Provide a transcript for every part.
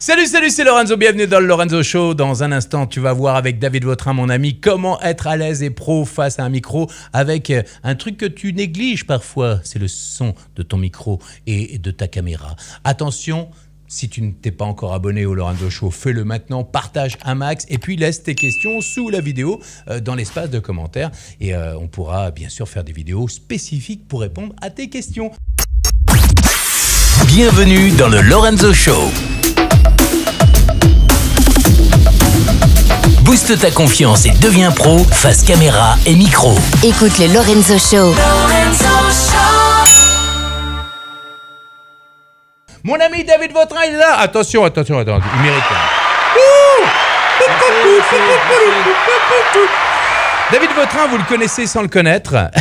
Salut, c'est Lorenzo, bienvenue dans le Lorenzo Show. Dans un instant, tu vas voir avec David Vautrin, mon ami, comment être à l'aise et pro face à un micro avec un truc que tu négliges parfois, c'est le son de ton micro et de ta caméra. Attention, si tu ne t'es pas encore abonné au Lorenzo Show, fais-le maintenant, partage un max et puis laisse tes questions sous la vidéo dans l'espace de commentaires et on pourra bien sûr faire des vidéos spécifiques pour répondre à tes questions. Bienvenue dans le Lorenzo Show. Booste ta confiance et deviens pro face caméra et micro. Écoute le Lorenzo Show. Mon ami David Vautrin, il est là. Attention, il mérite. David Vautrin, vous le connaissez sans le connaître.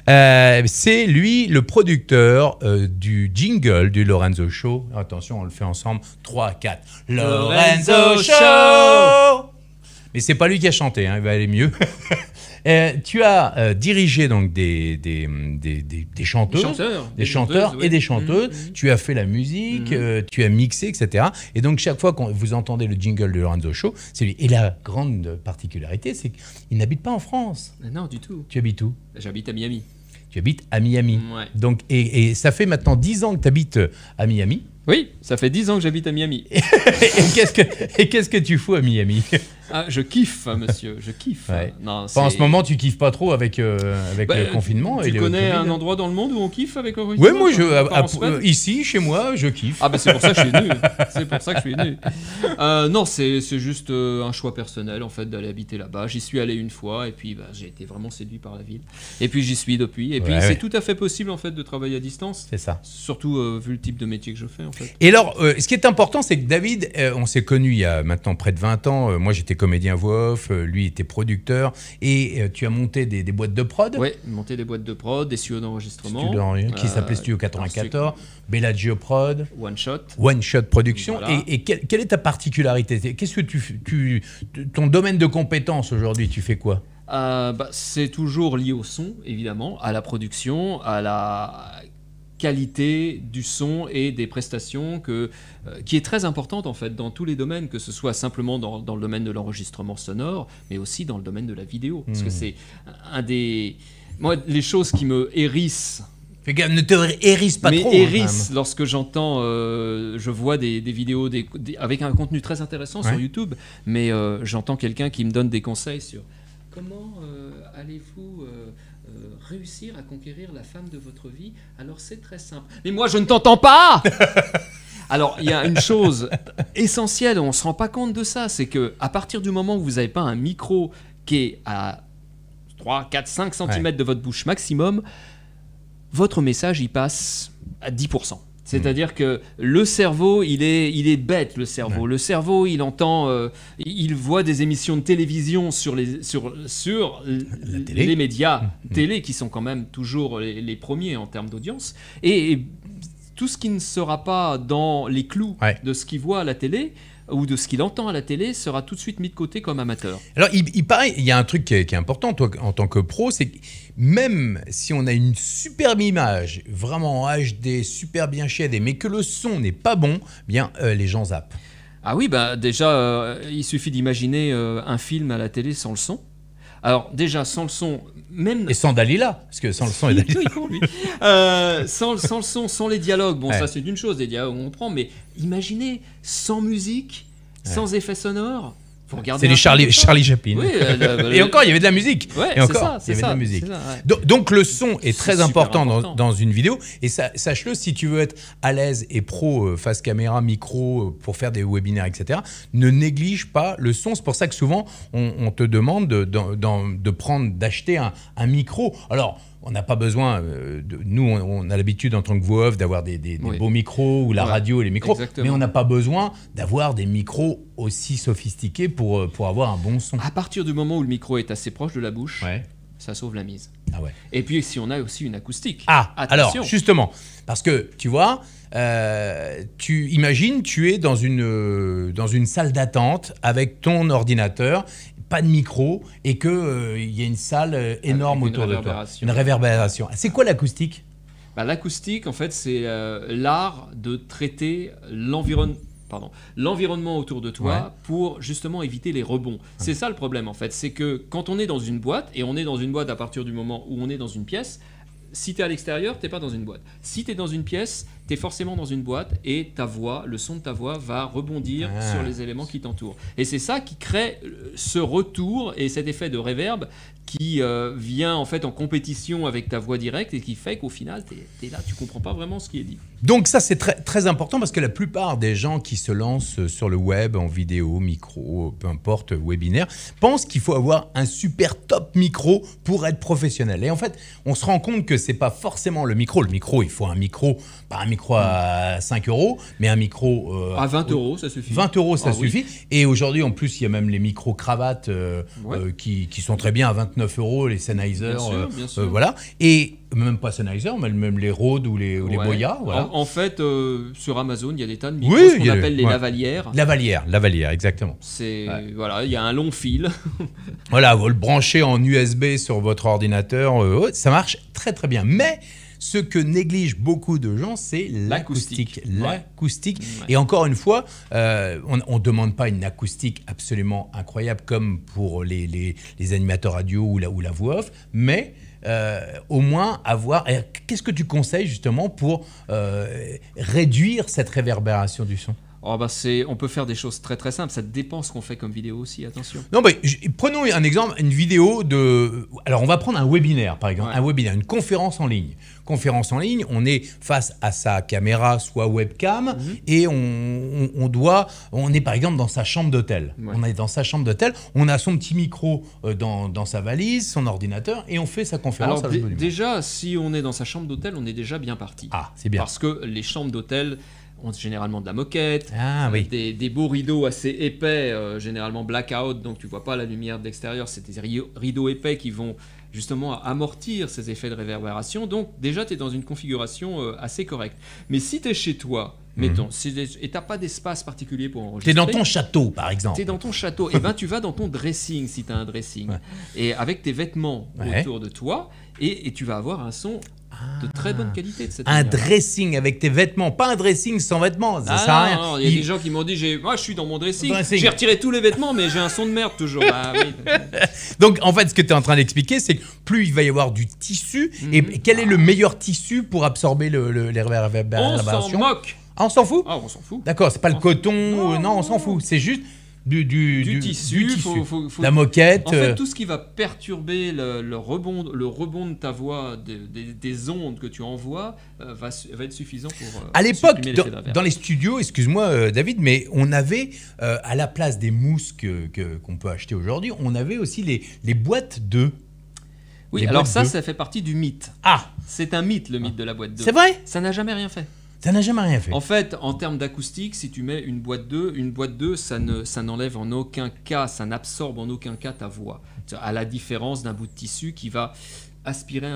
C'est lui le producteur du jingle du Lorenzo Show. Attention, on le fait ensemble. 3, 4. Lorenzo Show. Mais c'est pas lui qui a chanté, hein, il va aller mieux. Tu as dirigé donc des chanteuses, des chanteurs et des chanteuses. Tu as fait la musique, tu as mixé, etc. Et donc chaque fois que vous entendez le jingle de Lorenzo Show, c'est lui. Et la grande particularité, c'est qu'il n'habite pas en France. Non, du tout. Tu habites où? J'habite à Miami. Tu habites à Miami. Ouais. Donc, et ça fait maintenant 10 ans que tu habites à Miami. Oui, ça fait 10 ans que j'habite à Miami. Et qu'est-ce que tu fous à Miami? Ah, je kiffe, monsieur, je kiffe. Ouais. Non, en ce moment, tu kiffes pas trop avec le confinement. Tu et connais le un endroit dans le monde où on kiffe avec Origin? Oui, moi, ici, chez moi, je kiffe. Ah, bah c'est pour ça que je suis venu. C'est pour ça que je suis venu. Non, c'est juste un choix personnel, en fait, d'aller habiter là-bas. J'y suis allé une fois, et puis j'ai été vraiment séduit par la ville. Et puis j'y suis depuis. Et puis c'est tout à fait possible, en fait, de travailler à distance. C'est ça. Surtout vu le type de métier que je fais, en fait. Et alors, ce qui est important, c'est que David, on s'est connus il y a maintenant près de 20 ans. Moi, j'étais comédien voix off, lui était producteur. Et tu as monté des boîtes de prod. Oui, monté des boîtes de prod, des studios d'enregistrement. Qui s'appelait Studio 94, Bellagio Prod. One Shot Production. Voilà. Et quelle est ta particularité? Qu'est-ce que ton domaine de compétence aujourd'hui, tu fais quoi? C'est toujours lié au son, évidemment, à la production, à la qualité du son et des prestations qui est très importante en fait dans tous les domaines, que ce soit simplement dans le domaine de l'enregistrement sonore, mais aussi dans le domaine de la vidéo. Parce que c'est moi, les choses qui me hérissent. Fais gaffe, ne te hérisse pas trop. Hérisse lorsque j'entends, je vois des vidéos avec un contenu très intéressant sur YouTube, mais j'entends quelqu'un qui me donne des conseils sur comment allez-vous réussir à conquérir la femme de votre vie. Alors c'est très simple. Mais moi je ne t'entends pas. Alors il y a une chose essentielle, on ne se rend pas compte de ça, c'est qu'à partir du moment où vous n'avez pas un micro qui est à 3, 4, 5 cm de votre bouche maximum, votre message il passe à 10%. C'est-à-dire que le cerveau, il est bête, le cerveau. Ouais. Le cerveau, il entend, il voit des émissions de télévision sur les médias télé, qui sont quand même toujours les premiers en termes d'audience. Et tout ce qui ne sera pas dans les clous de ce qu'il voit à la télé, ou de ce qu'il entend à la télé, sera tout de suite mis de côté comme amateur. Alors, il paraît, il y a un truc qui est important, toi, en tant que pro, c'est que même si on a une superbe image, vraiment en HD, super bien shadée, mais que le son n'est pas bon, bien, les gens zappent. Ah oui, déjà, il suffit d'imaginer un film à la télé sans le son. Alors déjà, sans le son, même... Et sans Dalila, parce que sans le son et Dalila... sans le son, sans les dialogues, bon ça c'est une chose, des dialogues on prend, mais imaginez, sans musique, sans effets sonores... C'est les Charlie Chaplin. Oui, et encore, il y avait de la musique. Ouais, et encore, il y avait de la musique. Donc le son est très important dans une vidéo. Et sache-le, si tu veux être à l'aise et pro face caméra, micro, pour faire des webinaires, etc., ne néglige pas le son. C'est pour ça que souvent, on te demande d'acheter un micro. Alors, on n'a pas besoin, nous on a l'habitude en tant que voix off d'avoir des beaux micros ou la radio et les micros, mais on n'a pas besoin d'avoir des micros aussi sophistiqués pour avoir un bon son. À partir du moment où le micro est assez proche de la bouche, ça sauve la mise. Ah ouais. Et puis si on a aussi une acoustique. Ah, attention. Alors justement, parce que tu vois, tu imagines, tu es dans une salle d'attente avec ton ordinateur, pas de micro et qu'il y a une salle énorme autour de toi. Une réverbération. C'est quoi l'acoustique ? L'acoustique, en fait, c'est l'art de traiter l'environnement. l'environnement autour de toi pour justement éviter les rebonds. C'est ça le problème en fait, c'est que quand on est dans une boîte, et on est dans une boîte à partir du moment où on est dans une pièce, si tu es à l'extérieur, tu n'es pas dans une boîte. Si tu es dans une pièce, tu es forcément dans une boîte et ta voix, le son de ta voix va rebondir sur les éléments qui t'entourent. Et c'est ça qui crée ce retour et cet effet de reverb qui vient en fait en compétition avec ta voix directe et qui fait qu'au final, tu es là, tu comprends pas vraiment ce qui est dit. Donc ça, c'est très, très important parce que la plupart des gens qui se lancent sur le web, en vidéo, micro, peu importe, webinaire, pensent qu'il faut avoir un super top micro pour être professionnel. Et en fait, on se rend compte que c'est pas forcément le micro. Le micro, il faut un micro, pas un micro à 5 €, mais un micro... à 20 €, ça suffit. 20 €, ça suffit. Oui. Et aujourd'hui, en plus, il y a même les micro-cravates qui sont très bien à 29 €, les Sennheiser. Bien sûr. Voilà. Et même pas Sennheiser, mais même les Rode ou les Boya. Voilà. En fait, sur Amazon, il y a des tas de micros, ce qu'on appelle les lavalières. Lavalière, exactement. Voilà, il y a un long fil. Voilà, vous le branchez en USB sur votre ordinateur, ça marche très très bien. Mais ce que négligent beaucoup de gens, c'est l'acoustique. L'acoustique. Ouais. Et encore une fois, on ne demande pas une acoustique absolument incroyable comme pour les animateurs radio ou la voix off, mais au moins avoir... Qu'est-ce que tu conseilles justement pour réduire cette réverbération du son ? On peut faire des choses très très simples, ça dépend ce qu'on fait comme vidéo aussi, attention. Non, mais prenons un exemple, une vidéo de... Alors on va prendre un webinaire par exemple, un webinaire, une conférence en ligne. Conférence en ligne, on est face à sa caméra, soit webcam, et on est par exemple dans sa chambre d'hôtel. On est dans sa chambre d'hôtel, on a son petit micro dans sa valise, son ordinateur, et on fait sa conférence. Alors déjà, si on est dans sa chambre d'hôtel, on est déjà bien parti. Ah, c'est bien. Parce que les chambres d'hôtel ont généralement de la moquette, des beaux rideaux assez épais, généralement blackout, donc tu vois pas la lumière de l'extérieur, c'est des rideaux épais qui vont justement amortir ces effets de réverbération, donc déjà tu es dans une configuration assez correcte. Mais si tu es chez toi, mettons, et tu n'as pas d'espace particulier pour enregistrer... Tu es dans ton château, par exemple. Tu es dans ton château, et bien tu vas dans ton dressing, si tu as un dressing, et avec tes vêtements autour de toi, et tu vas avoir un son... de très bonne qualité de cette manière. Dressing avec tes vêtements, pas un dressing sans vêtements, ça sert à rien. Non, il y a des gens qui m'ont dit, moi je suis dans mon dressing. J'ai retiré tous les vêtements mais j'ai un son de merde toujours. Donc en fait ce que tu es en train d'expliquer c'est que plus il va y avoir du tissu, et quel est le meilleur tissu pour absorber les réverbérations? On s'en moque. Ah, on s'en fout? Ah, on s'en fout. D'accord, c'est pas le coton, non, on s'en fout, c'est juste... Du tissu, la moquette. En fait, tout ce qui va perturber le rebond de ta voix, des ondes que tu envoies, va être suffisant pour. À l'époque, dans les studios, excuse-moi David, mais on avait à la place des mousses qu'on peut acheter aujourd'hui, on avait aussi les boîtes d'œufs. Oui, alors ça fait partie du mythe. Ah, c'est un mythe, le mythe de la boîte d'œufs. C'est vrai? Ça n'a jamais rien fait. Ça n'a jamais rien fait. En fait, en termes d'acoustique, si tu mets une boîte d'œufs, ça n'enlève en aucun cas, ça n'absorbe en aucun cas ta voix. À la différence d'un bout de tissu qui va aspirer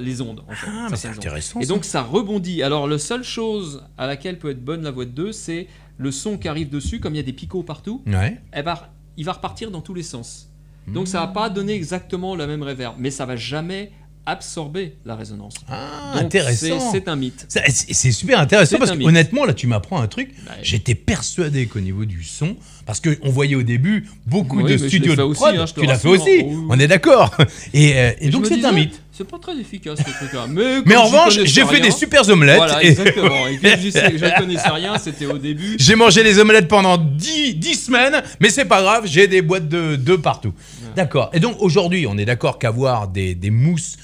les ondes. En fait, mais c'est intéressant. Et donc ça rebondit. Alors la seule chose à laquelle peut être bonne la boîte d'œufs, c'est le son qui arrive dessus, comme il y a des picots partout, il va repartir dans tous les sens. Donc ça va pas donner exactement la même reverb, mais ça va jamais absorber la résonance. Ah, donc, intéressant. C'est un mythe. C'est super intéressant parce que honnêtement, là, tu m'apprends un truc. J'étais persuadé qu'au niveau du son, parce qu'on voyait au début beaucoup de studios de prod. Tu l'as fait aussi, on est d'accord. Et donc c'est un mythe. C'est pas très efficace ce truc-là. Mais en revanche, j'ai fait des super omelettes. Voilà, exactement. Et comme je ne connaissais rien, c'était au début. J'ai mangé les omelettes pendant 10 semaines, mais c'est pas grave, j'ai des boîtes d'œufs partout. Ouais. D'accord. Et donc aujourd'hui, on est d'accord qu'avoir des mousses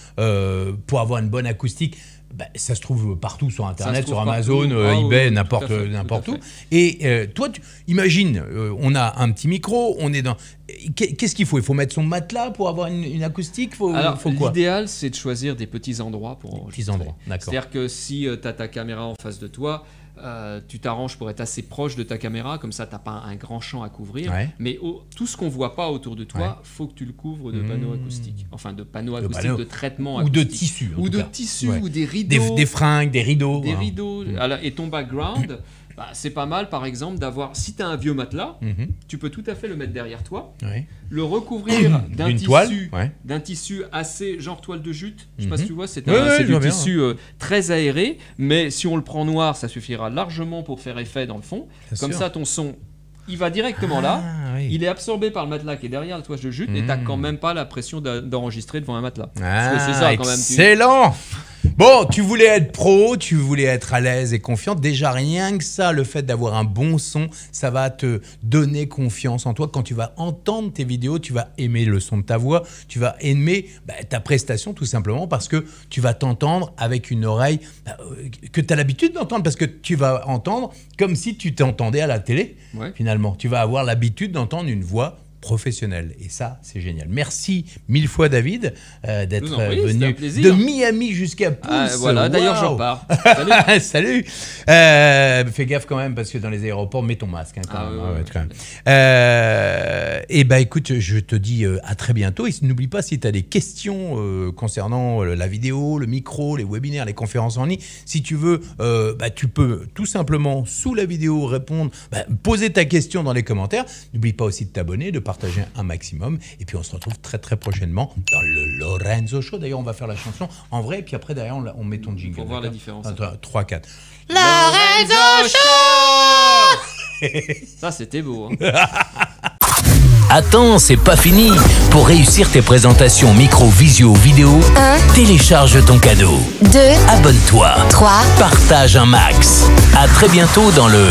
pour avoir une bonne acoustique, ça se trouve partout sur Internet, sur Amazon, eBay, n'importe où. Et toi, imagine, on a un petit micro, on est dans... Qu'est-ce qu'il faut? Il faut mettre son matelas pour avoir une acoustique? Alors, l'idéal, c'est de choisir des petits endroits pour enregistrer. Petits endroits, d'accord. C'est-à-dire que si tu as ta caméra en face de toi, tu t'arranges pour être assez proche de ta caméra, comme ça tu n'as pas un grand champ à couvrir. Ouais. Mais tout ce qu'on ne voit pas autour de toi, faut que tu le couvres de panneaux acoustiques. Enfin, de panneaux acoustiques, de traitements acoustiques. Ou de tissus. Ou de tissus, ou des rideaux. Des fringues, des rideaux. Des rideaux. Alors, et ton background, Bah, c'est pas mal, par exemple, d'avoir, si tu as un vieux matelas, tu peux tout à fait le mettre derrière toi, le recouvrir d'un tissu assez, genre toile de jute. Je sais pas si tu vois, c'est du tissu très aéré, mais si on le prend noir, ça suffira largement pour faire effet dans le fond. Comme ça, ton son, il va directement là, il est absorbé par le matelas qui est derrière la toile de jute, et tu n'as quand même pas la pression d'enregistrer devant un matelas. Parce que c'est ça, quand même. Excellent. Bon, tu voulais être pro, tu voulais être à l'aise et confiant. Déjà, rien que ça, le fait d'avoir un bon son, ça va te donner confiance en toi. Quand tu vas entendre tes vidéos, tu vas aimer le son de ta voix, tu vas aimer ta prestation tout simplement parce que tu vas t'entendre avec une oreille que tu as l'habitude d'entendre parce que tu vas entendre comme si tu t'entendais à la télé, finalement. Tu vas avoir l'habitude d'entendre une voix professionnel. Et ça, c'est génial. Merci mille fois, David, d'être venu de Miami jusqu'à Pouce. Voilà, d'ailleurs, j'en pars. Salut. Salut. Fais gaffe quand même, parce que dans les aéroports, mets ton masque. Et écoute, je te dis à très bientôt. Et n'oublie pas, si tu as des questions concernant la vidéo, le micro, les webinaires, les conférences en ligne, si tu veux, tu peux tout simplement, sous la vidéo, répondre, poser ta question dans les commentaires. N'oublie pas aussi de t'abonner, de partager un maximum, et puis on se retrouve très très prochainement dans le Lorenzo Show. D'ailleurs, on va faire la chanson en vrai, et puis après derrière on met ton jingle. Pour voir la différence. 3, 4. Lorenzo Show. Ça, c'était beau. Attends, c'est pas fini. Pour réussir tes présentations micro, visio, vidéo, 1, télécharge ton cadeau. 2, Abonne-toi. 3, Partage un max. À très bientôt dans le